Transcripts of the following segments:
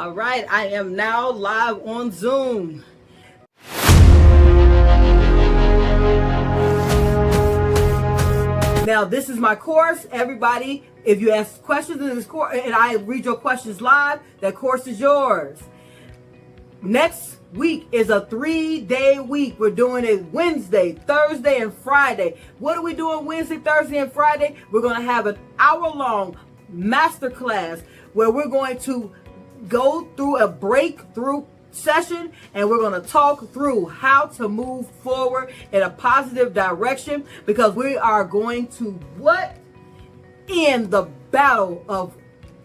All right, I am now live on Zoom. Now, this is my course. Everybody, if you ask questions in this course and I read your questions live, that course is yours. Next week is a 3-day week. We're doing it Wednesday, Thursday, and Friday. What are we doing Wednesday, Thursday, and Friday? We're going to have an hour-long masterclass where we're going to go through a breakthrough session and we're going to talk through how to move forward in a positive direction, because we are going to end the battle of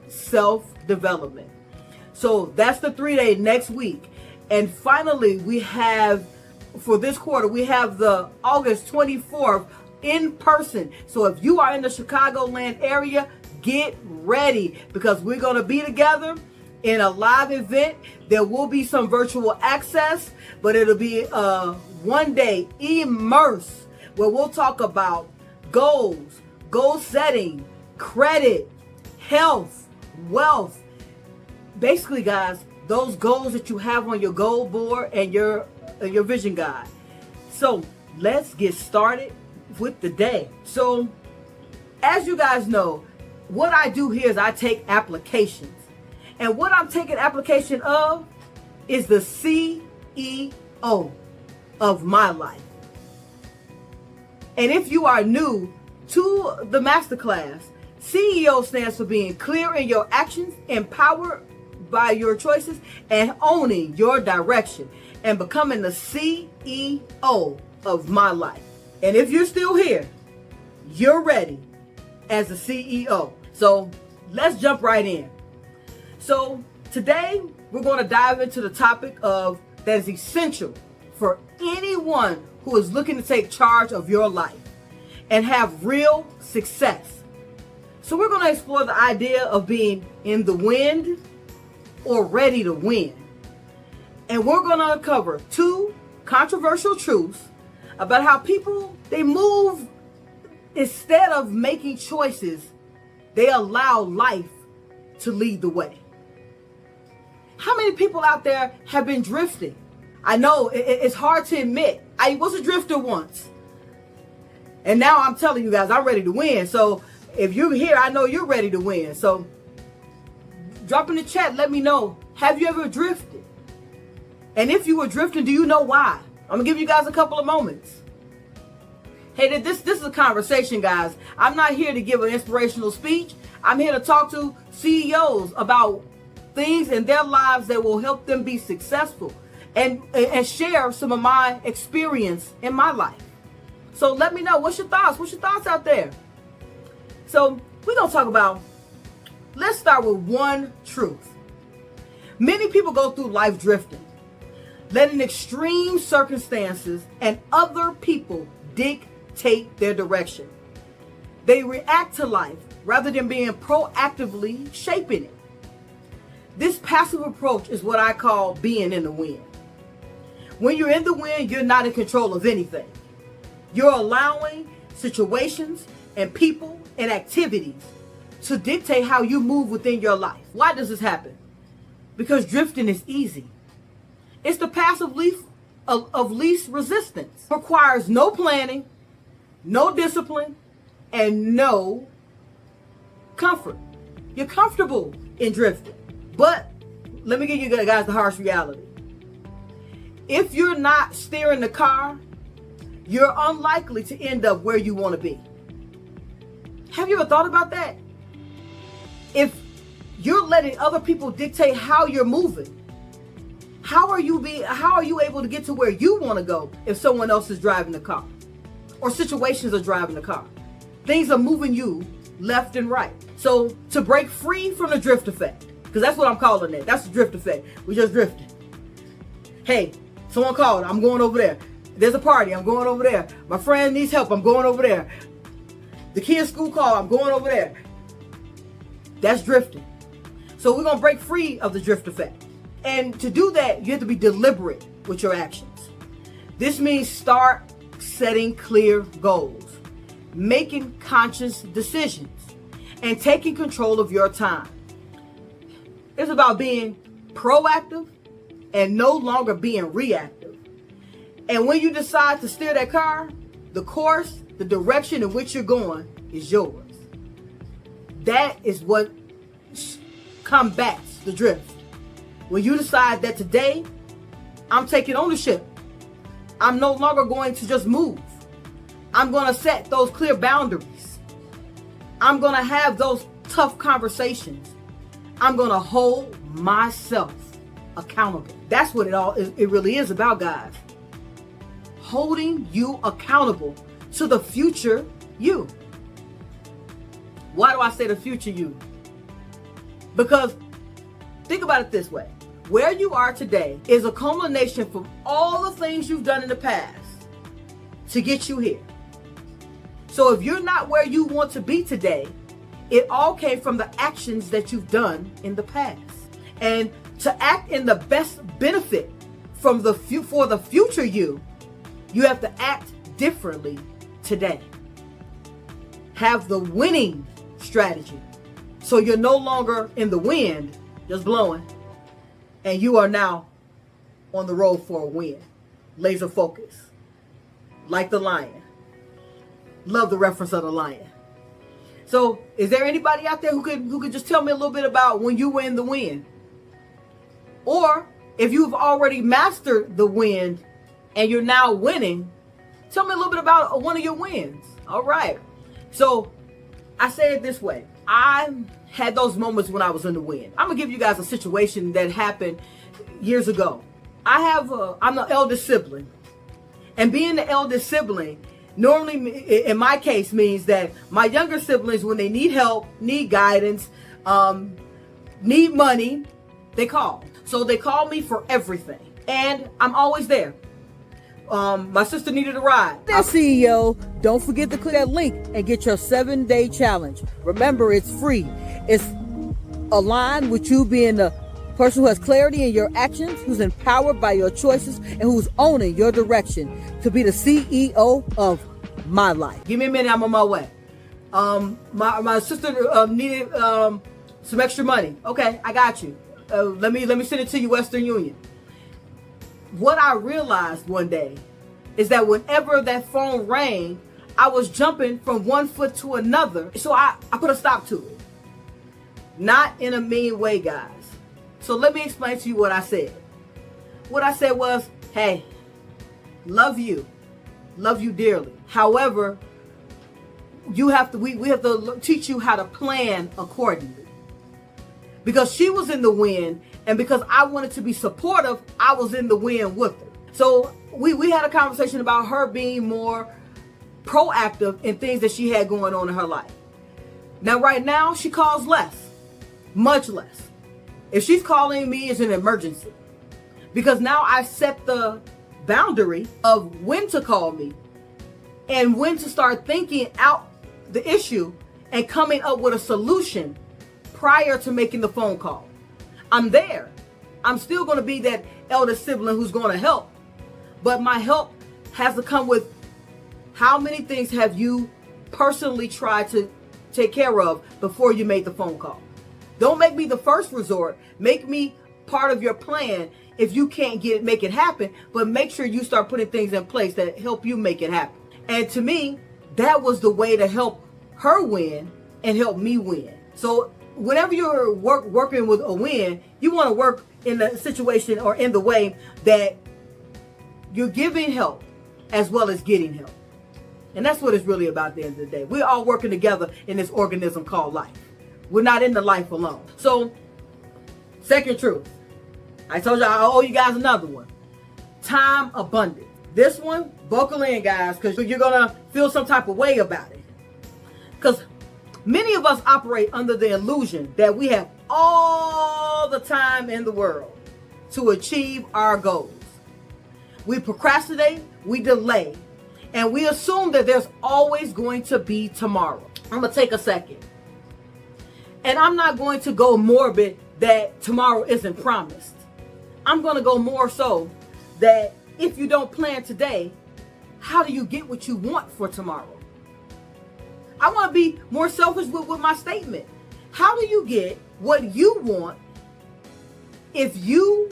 self-development. So that's the 3-day next week. And finally, we have, for this quarter, we have the August 24th in person. So if you are in the Chicagoland area, get ready, because we're going to be together in a live event. There will be some virtual access, but it'll be a one-day immerse where we'll talk about goals, goal setting, credit, health, wealth. Basically, guys, those goals that you have on your goal board and your vision guide. So let's get started with the day. So as you guys know, what I do here is I take applications. And what I'm taking application of is the CEO of my life. And if you are new to the masterclass, CEO stands for being clear in your actions, empowered by your choices, and owning your direction, and becoming the CEO of my life. And if you're still here, you're ready as the CEO. So let's jump right in. So today we're going to dive into the topic that is essential for anyone who is looking to take charge of your life and have real success. So we're going to explore the idea of being in the wind or ready to win. And we're going to uncover 2 controversial truths about how people, they move instead of making choices, they allow life to lead the way. How many people out there have been drifting? I know it's hard to admit. I was a drifter once. And now I'm telling you guys, I'm ready to win. So if you're here, I know you're ready to win. So drop in the chat, let me know, have you ever drifted? And if you were drifting, do you know why? I'm going to give you guys a couple of moments. Hey, this is a conversation, guys. I'm not here to give an inspirational speech. I'm here to talk to CEOs about things in their lives that will help them be successful, and share some of my experience in my life. So let me know, what's your thoughts? What's your thoughts out there? So we're going to talk about, let's start with one truth. Many people go through life drifting, letting extreme circumstances and other people dictate their direction. They react to life rather than being proactively shaping it. This passive approach is what I call being in the wind. When you're in the wind, you're not in control of anything. You're allowing situations and people and activities to dictate how you move within your life. Why does this happen? Because drifting is easy. It's the path of least resistance. It requires no planning, no discipline, and no comfort. You're comfortable in drifting. But let me give you guys the harsh reality. If you're not steering the car, you're unlikely to end up where you want to be. Have you ever thought about that? If you're letting other people dictate how you're moving, how are you able to get to where you want to go if someone else is driving the car, or situations are driving the car? Things are moving you left and right. So to break free from the drift effect, because that's what I'm calling it. That's the drift effect. We just drifted. Hey, someone called. I'm going over there. There's a party. I'm going over there. My friend needs help. I'm going over there. The kid's school call. I'm going over there. That's drifting. So we're going to break free of the drift effect. And to do that, you have to be deliberate with your actions. This means start setting clear goals, making conscious decisions, and taking control of your time. It's about being proactive, and no longer being reactive. And when you decide to steer that car, the course, the direction in which you're going is yours. That is what combats the drift. When you decide that today, I'm taking ownership. I'm no longer going to just move. I'm going to set those clear boundaries. I'm going to have those tough conversations. I'm going to hold myself accountable. That's what it really is about, guys. Holding you accountable to the future you. Why do I say the future you? Because think about it this way. Where you are today is a culmination from all the things you've done in the past to get you here. So if you're not where you want to be today, it all came from the actions that you've done in the past. And to act in the best benefit for the future you have to act differently today. Have the winning strategy. So you're no longer in the wind, just blowing, and you are now on the road for a win. Laser focus. Like the lion. Love the reference of the lion. So is there anybody out there who could just tell me a little bit about when you were in the wind? Or if you've already mastered the wind and you're now winning, tell me a little bit about one of your wins. All right. So I say it this way. I had those moments when I was in the wind. I'm going to give you guys a situation that happened years ago. I'm the eldest sibling. And being the eldest sibling normally, in my case, means that my younger siblings, when they need help, need guidance, need money, they call. So they call me for everything. And I'm always there. My sister needed a ride. That CEO, don't forget to click that link and get your 7-day challenge. Remember, it's free. It's aligned with you being the person who has clarity in your actions, who's empowered by your choices, and who's owning your direction to be the CEO of my life. Give me a minute, I'm on my way. My sister needed some extra money. Okay, I got you. Let me send it to you, Western Union. What I realized one day is that whenever that phone rang, I was jumping from one foot to another. So I put a stop to it. Not in a mean way, guys. So let me explain to you what I said. What I said was, hey, love you dearly. However, we have to teach you how to plan accordingly. Because she was in the wind, and because I wanted to be supportive, I was in the wind with her. So we had a conversation about her being more proactive in things that she had going on in her life. Now, right now, she calls less, much less. If she's calling me, it's an emergency. Because now I set the boundary of when to call me and when to start thinking out the issue and coming up with a solution prior to making the phone call. I'm there. I'm still going to be that elder sibling who's going to help. But my help has to come with how many things have you personally tried to take care of before you made the phone call. Don't make me the first resort. Make me part of your plan if you can't make it happen, but make sure you start putting things in place that help you make it happen. And to me, that was the way to help her win and help me win. So whenever you're working with a win, you want to work in the situation or in the way that you're giving help as well as getting help. And that's what it's really about at the end of the day. We're all working together in this organism called life. We're not in the life alone. So, second truth. I told you I owe you guys another one. Time abundance. This one, buckle in, guys, because you're going to feel some type of way about it. Because many of us operate under the illusion that we have all the time in the world to achieve our goals. We procrastinate, we delay, and we assume that there's always going to be tomorrow. I'm going to take a second. And I'm not going to go morbid that tomorrow isn't promised. I'm going to go more so that if you don't plan today, how do you get what you want for tomorrow? I want to be more selfish with my statement. How do you get what you want if you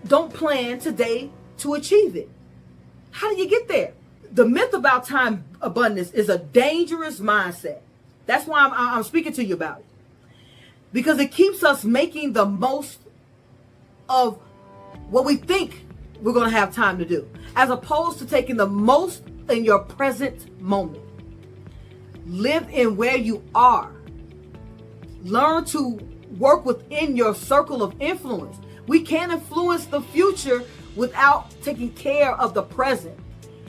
don't plan today to achieve it? How do you get there? The myth about time abundance is a dangerous mindset. That's why I'm speaking to you about it. Because it keeps us making the most of what we think we're going to have time to do, as opposed to taking the most in your present moment. Live in where you are. Learn to work within your circle of influence. We can't influence the future without taking care of the present.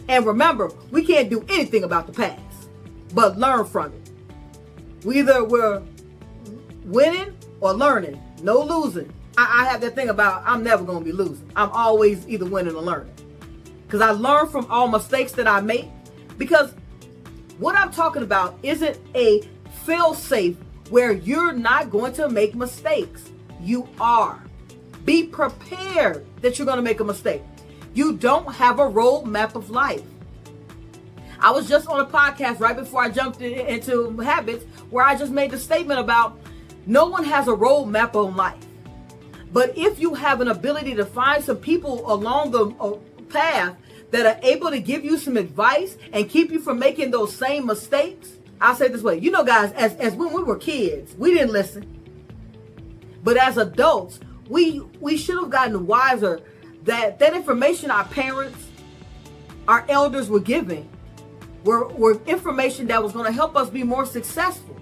And remember, we can't do anything about the past, but learn from it. We're winning or learning, no losing. I have that thing about I'm never going to be losing. I'm always either winning or learning. Because I learn from all mistakes that I make. Because what I'm talking about isn't a fail-safe where you're not going to make mistakes. You are. Be prepared that you're going to make a mistake. You don't have a roadmap of life. I was just on a podcast right before I jumped into habits where I just made the statement about no one has a roadmap on life. But if you have an ability to find some people along the path that are able to give you some advice and keep you from making those same mistakes, I'll say it this way. You know, guys, as when we were kids, we didn't listen. But as adults, we should have gotten wiser that information our parents, our elders were giving were information that was going to help us be more successful.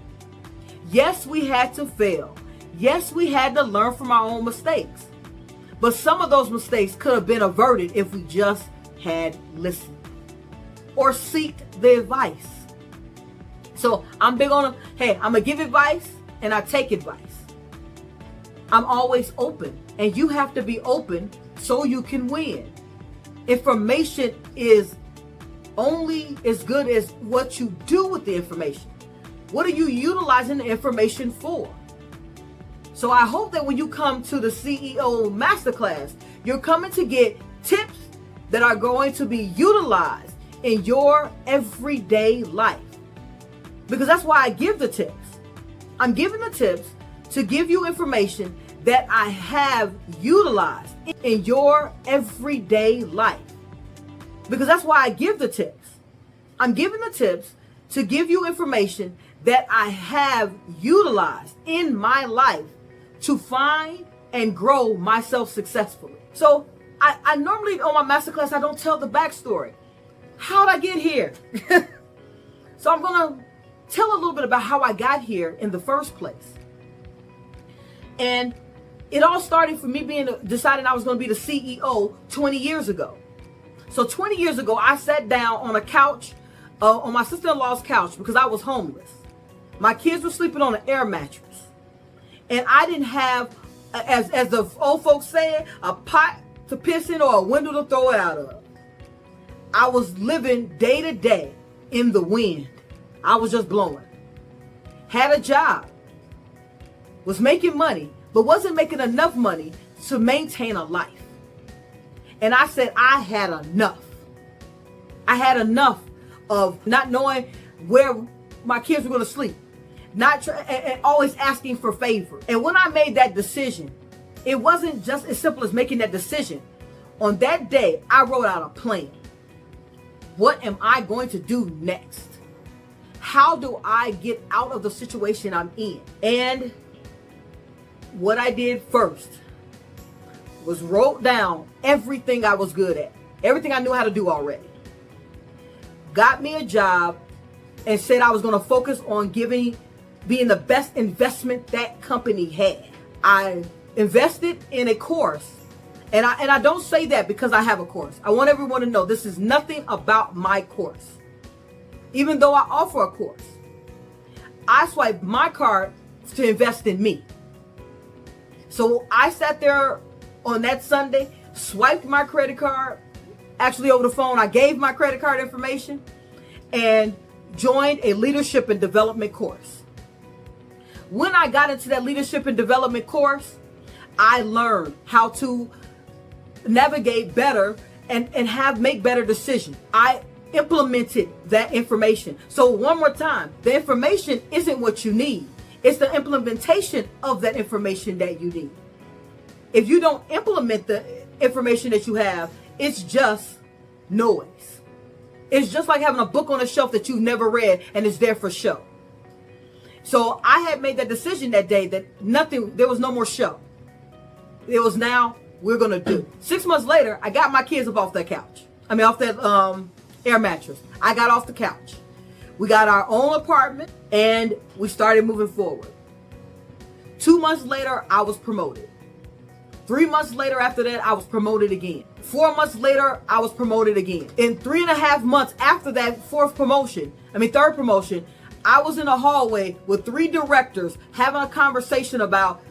Yes, we had to fail. Yes, we had to learn from our own mistakes. But some of those mistakes could have been averted if we just had listened or seeked the advice. So I'm big on, hey, I'm going to give advice and I take advice. I'm always open, and you have to be open so you can win. Information is only as good as what you do with the information. What are you utilizing the information for? So I hope that when you come to the CEO Masterclass, you're coming to get tips that are going to be utilized in your everyday life. Because that's why I give the tips. I'm giving the tips to give you information that I have utilized in your everyday life. Because that's why I give the tips. I'm giving the tips to give you information that I have utilized in my life to find and grow myself successfully. So I normally on my masterclass, I don't tell the backstory. How'd I get here? So I'm going to tell a little bit about how I got here in the first place. And it all started for me deciding I was going to be the CEO 20 years ago. So 20 years ago, I sat down on a couch, on my sister-in-law's couch, because I was homeless. My kids were sleeping on an air mattress. And I didn't have, as the old folks say, a pot to piss in or a window to throw it out of. I was living day to day in the wind. I was just blowing. Had a job. Was making money, but wasn't making enough money to maintain a life. And I said, I had enough. I had enough of not knowing where my kids were going to sleep. And always asking for favor. And when I made that decision, it wasn't just as simple as making that decision. On that day, I wrote out a plan. What am I going to do next? How do I get out of the situation I'm in? And what I did first was wrote down everything I was good at. Everything I knew how to do already. Got me a job and said I was going to focus on being the best investment that company had. I invested in a course. And I don't say that because I have a course. I want everyone to know this is nothing about my course. Even though I offer a course, I swiped my card to invest in me. So I sat there on that Sunday, swiped my credit card. Actually, over the phone, I gave my credit card information and joined a leadership and development course. When I got into that leadership and development course, I learned how to navigate better and make better decisions. I implemented that information. So one more time, the information isn't what you need. It's the implementation of that information that you need. If you don't implement the information that you have, it's just noise. It's just like having a book on a shelf that you've never read and it's there for show. So I had made that decision that day that there was no more show. It was now we're going to do. 6 months later, I got my kids up off that couch. Off that air mattress. I got off the couch. We got our own apartment and we started moving forward. 2 months later, I was promoted. 3 months later after that, I was promoted again. 4 months later, I was promoted again. In 3.5 months after that third promotion, I was in a hallway with 3 directors having a conversation about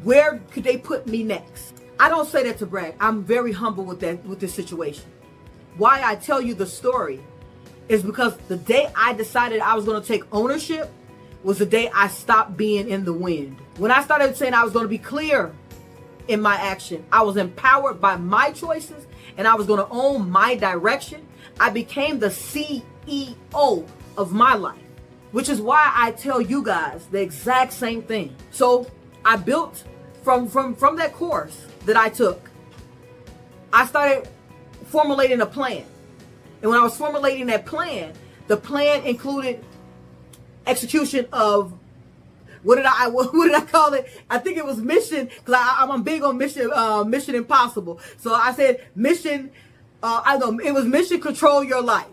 where could they put me next. I don't say that to brag. I'm very humble with this situation. Why I tell you the story is because the day I decided I was going to take ownership was the day I stopped being in the wind. When I started saying I was going to be clear in my action, I was empowered by my choices and I was going to own my direction. I became the CEO of my life, which is why I tell you guys the exact same thing. So I built from that course that I took, I started formulating a plan. And when I was formulating that plan, the plan included execution of what did I call it? I think it was mission, because I'm big on mission impossible. So I said mission. It was mission control your life.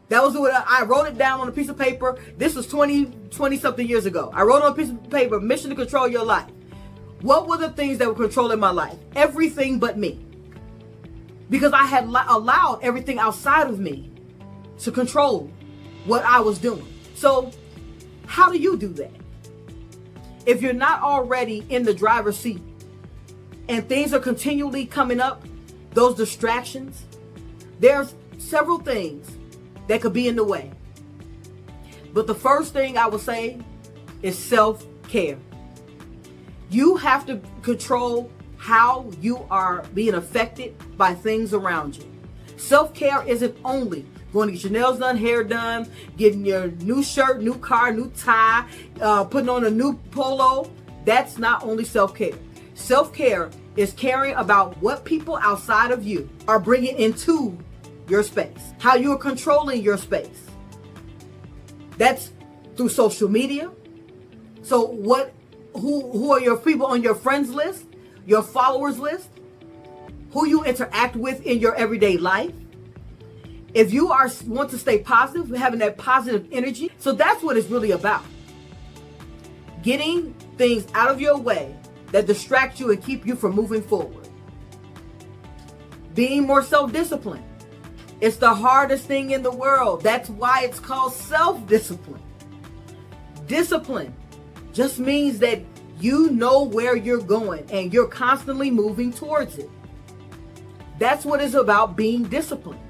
That was what I wrote it down on a piece of paper. This was 20 something years ago. I wrote on a piece of paper, mission to control your life. What were the things that were controlling my life? Everything but me. Because I had allowed everything outside of me to control what I was doing. So how do you do that? If you're not already in the driver's seat and things are continually coming up, those distractions, there's several things that could be in the way. But the first thing I would say is self-care. You have to control how you are being affected by things around you. Self-care isn't only going to get your nails done, hair done, getting your new shirt, new car, new tie, putting on a new polo. That's not only self-care. Self-care is caring about what people outside of you are bringing into your space, how you are controlling your space. That's through social media. So who are your people on your friends list, your followers list, who you interact with in your everyday life? If you want to stay positive, having that positive energy. So that's what it's really about. Getting things out of your way that distract you and keep you from moving forward. Being more self-disciplined. It's the hardest thing in the world. That's why it's called self-discipline. Discipline just means that you know where you're going and you're constantly moving towards it. That's what it's about, being disciplined.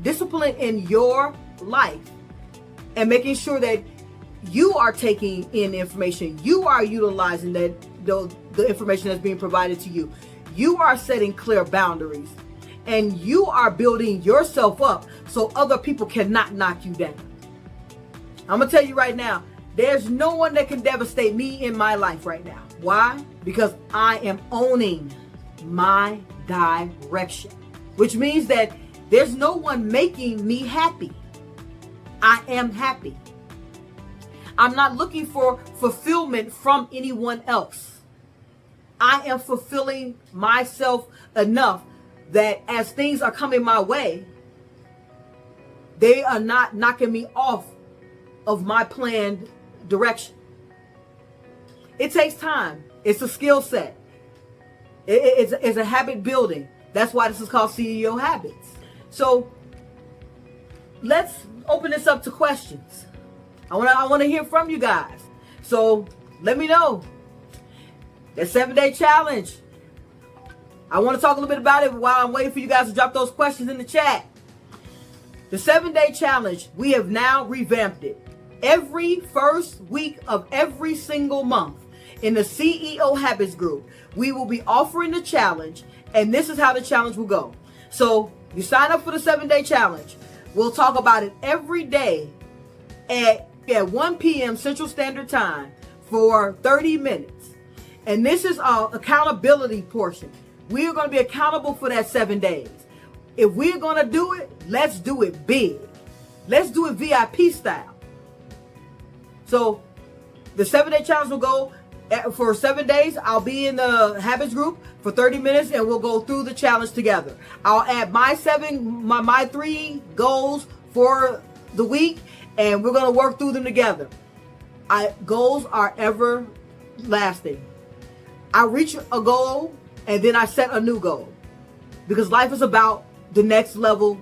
Discipline in your life and making sure that you are taking in information. You are utilizing the information that's being provided to you. You are setting clear boundaries and you are building yourself up so other people cannot knock you down. I'm going to tell you right now, there's no one that can devastate me in my life right now. Why? Because I am owning my direction, which means that there's no one making me happy. I am happy. I'm not looking for fulfillment from anyone else. I am fulfilling myself enough that as things are coming my way, they are not knocking me off of my planned direction. It takes time. It's a skill set. It's a habit building. That's why this is called CEO Habits. So let's open this up to questions. I want to hear from you guys. So let me know. That 7-day challenge. I want to talk a little bit about it while I'm waiting for you guys to drop those questions in the chat. The 7-day challenge, we have now revamped it. Every first week of every single month in the CEO Habits group, we will be offering the challenge, and this is how the challenge will go. So you sign up for the 7-day challenge. We'll talk about it every day at 1 p.m. Central Standard Time for 30 minutes. And this is our accountability portion. we're going to be accountable for that 7 days. If we're going to do it, let's do it big. Let's do it VIP style. So the 7-day challenge will go for 7 days. I'll be in the habits group for 30 minutes and we'll go through the challenge together. I'll add my 3 goals for the week and we're going to work through them together. Goals are everlasting. I reach a goal and then I set a new goal, because life is about the next level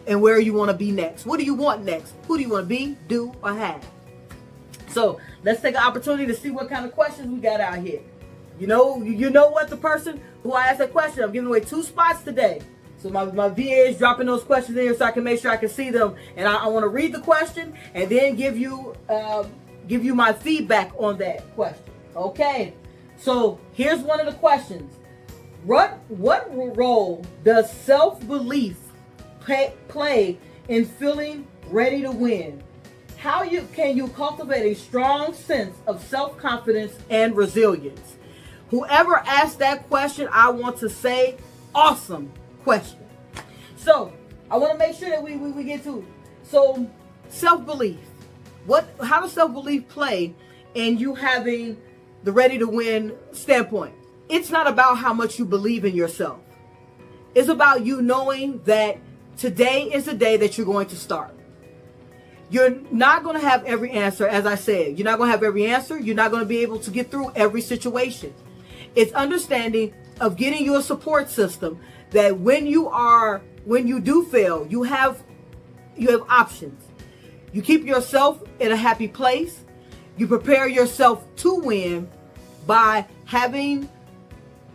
and where you want to be next. What do you want next? Who do you want to be, do, or have? So let's take an opportunity to see what kind of questions we got out here. You know what, the person who I asked that question, I'm giving away 2 spots today. So my VA is dropping those questions in here so I can make sure I can see them. And I want to read the question and then give you my feedback on that question. Okay. So here's one of the questions. What role does self-belief play in feeling ready to win? How can you cultivate a strong sense of self-confidence and resilience? Whoever asked that question, I want to say, awesome question. So I want to make sure that we get to it. So self-belief. How does self-belief play in you having the ready to win standpoint? It's not about how much you believe in yourself. It's about you knowing that today is the day that you're going to start. You're not going to have every answer, as I said. You're not going to have every answer. You're not going to be able to get through every situation. It's understanding of getting you a support system that when you do fail, you have options. You keep yourself in a happy place. You prepare yourself to win by having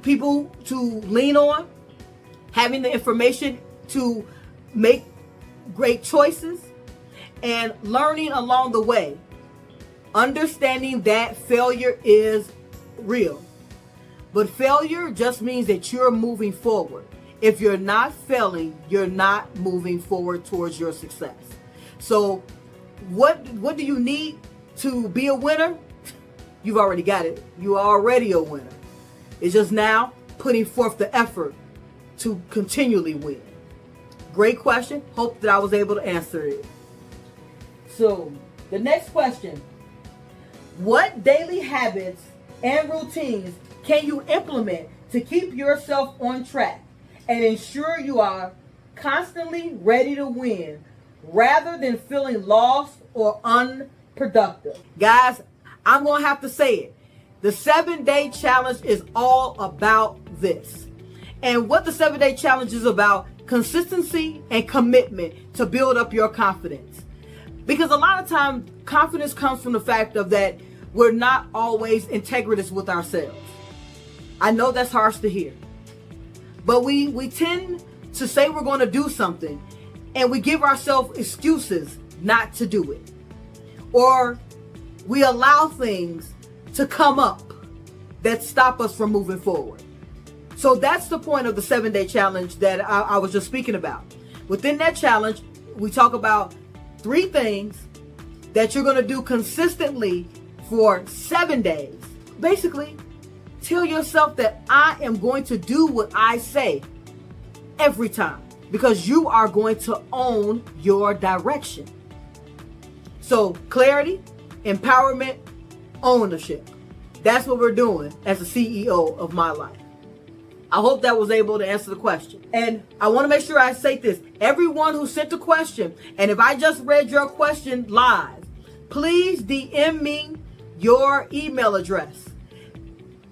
people to lean on, having the information to make great choices, and learning along the way. Understanding that failure is real. But failure just means that you're moving forward. If you're not failing, you're not moving forward towards your success. So what do you need to be a winner? You've already got it. You are already a winner. It's just now putting forth the effort to continually win. Great question. Hope that I was able to answer it. So the next question. What daily habits and routines can you implement to keep yourself on track and ensure you are constantly ready to win rather than feeling lost or unproductive? Guys, I'm going to have to say it. The 7-day challenge is all about this. And what the 7-day challenge is about, consistency and commitment to build up your confidence. Because a lot of times, confidence comes from the fact of that we're not always integritous with ourselves. I know that's harsh to hear. But we tend to say we're going to do something and we give ourselves excuses not to do it. Or we allow things to come up that stop us from moving forward. So that's the point of the 7-day challenge that I was just speaking about. Within that challenge, we talk about 3 things that you're going to do consistently for 7 days. Basically, tell yourself that I am going to do what I say every time, because you are going to own your direction. So clarity, empowerment, ownership. That's what we're doing as the CEO of my life. I hope that was able to answer the question. And I want to make sure I say this. Everyone who sent a question, and if I just read your question live, please DM me your email address.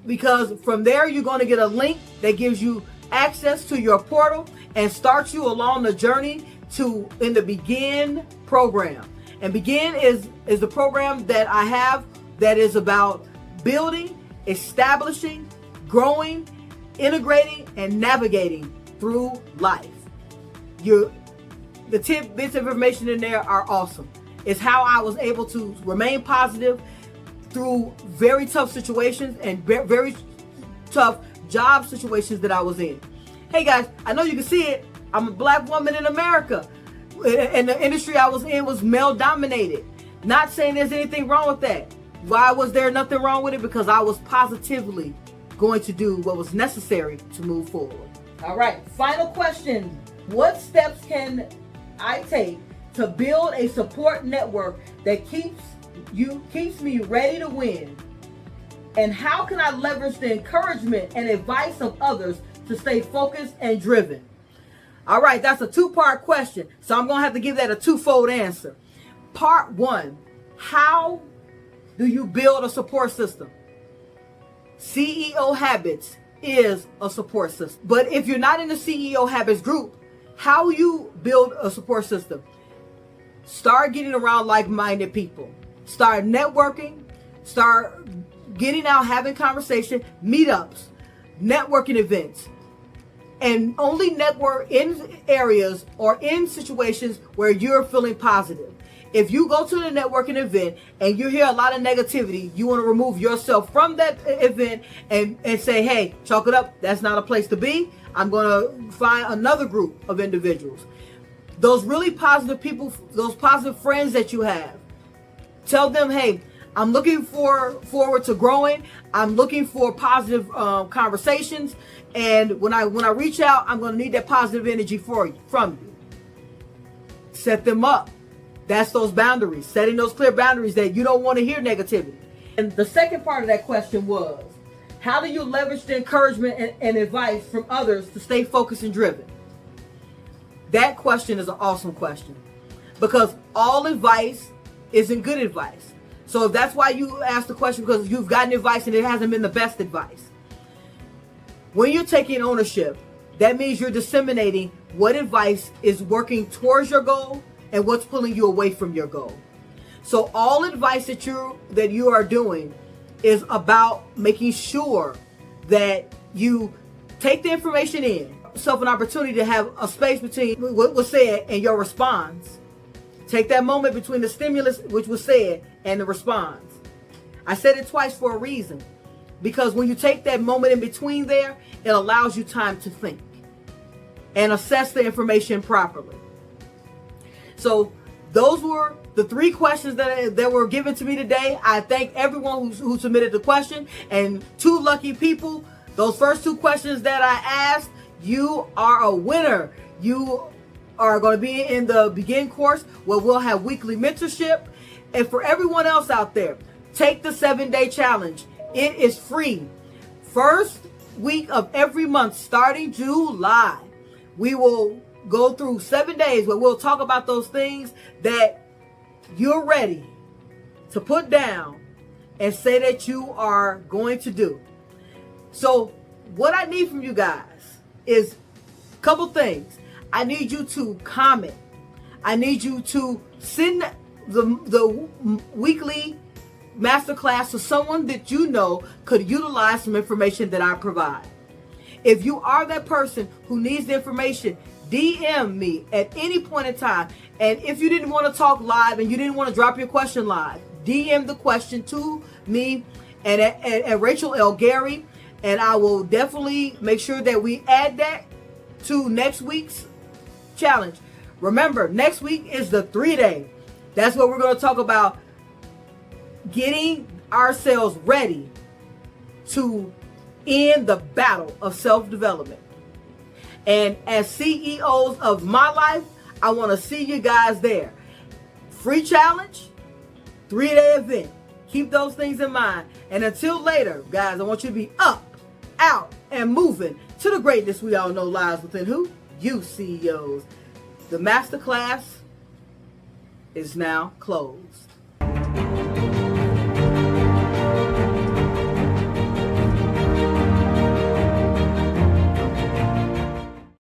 Because from there, you're going to get a link that gives you access to your portal and starts you along the journey in the Begin program. And Begin is the program that I have that is about building, establishing, growing, integrating, and navigating through life. The tidbits of information in there are awesome. It's how I was able to remain positive through very tough situations and very tough job situations that I was in. Hey guys, I know you can see it. I'm a black woman in America, and the industry I was in was male dominated. Not saying there's anything wrong with that. Why was there nothing wrong with it? Because I was positively going to do what was necessary to move forward. All right, final question. What steps can I take to build a support network that keeps me ready to win? And how can I leverage the encouragement and advice of others to stay focused and driven? All right, that's a two-part question, so I'm going to have to give that a twofold answer. Part one, how do you build a support system? CEO Habits is a support system. But if you're not in the CEO Habits group, how you build a support system? Start getting around like-minded people. Start networking. Start getting out, having conversation, meetups, networking events. And only network in areas or in situations where you're feeling positive. If you go to the networking event and you hear a lot of negativity, you want to remove yourself from that event and say, hey, chalk it up. That's not a place to be. I'm going to find another group of individuals. Those really positive people, those positive friends that you have, tell them, hey, I'm looking forward to growing. I'm looking for positive conversations. And when I reach out, I'm going to need that positive energy from you. Set them up. That's those boundaries, setting those clear boundaries that you don't want to hear negativity. And the second part of that question was, how do you leverage the encouragement and advice from others to stay focused and driven? That question is an awesome question, because all advice isn't good advice. So if that's why you asked the question, because you've gotten advice and it hasn't been the best advice. When you're taking ownership, that means you're disseminating what advice is working towards your goal and what's pulling you away from your goal. So all advice that you are doing is about making sure that you take the information in, yourself an opportunity to have a space between what was said and your response. Take that moment between the stimulus, which was said, and the response. I said it twice for a reason, because when you take that moment in between there, it allows you time to think and assess the information properly. So those were the three questions that were given to me today. I thank everyone who submitted the question, and two lucky people. Those first two questions that I asked, you are a winner. You are going to be in the Begin course where we'll have weekly mentorship. And for everyone else out there, take the 7-day challenge. It is free. First week of every month starting July, we will go through 7 days where we'll talk about those things that you're ready to put down and say that you are going to do. So what I need from you guys is a couple things. I need you to comment. I need you to send the weekly masterclass to someone that you know could utilize some information that I provide. If you are that person who needs the information, DM me at any point in time. And if you didn't want to talk live and you didn't want to drop your question live, DM the question to me and at Rachel L. Gary, and I will definitely make sure that we add that to next week's challenge. Remember, next week is the 3-day. That's what we're going to talk about, getting ourselves ready to end the battle of self-development. And as CEOs of my life, I want to see you guys there. Free challenge, 3-day event. Keep those things in mind. And until later, guys, I want you to be up, out, and moving to the greatness we all know lies within who? You CEOs. The masterclass is now closed.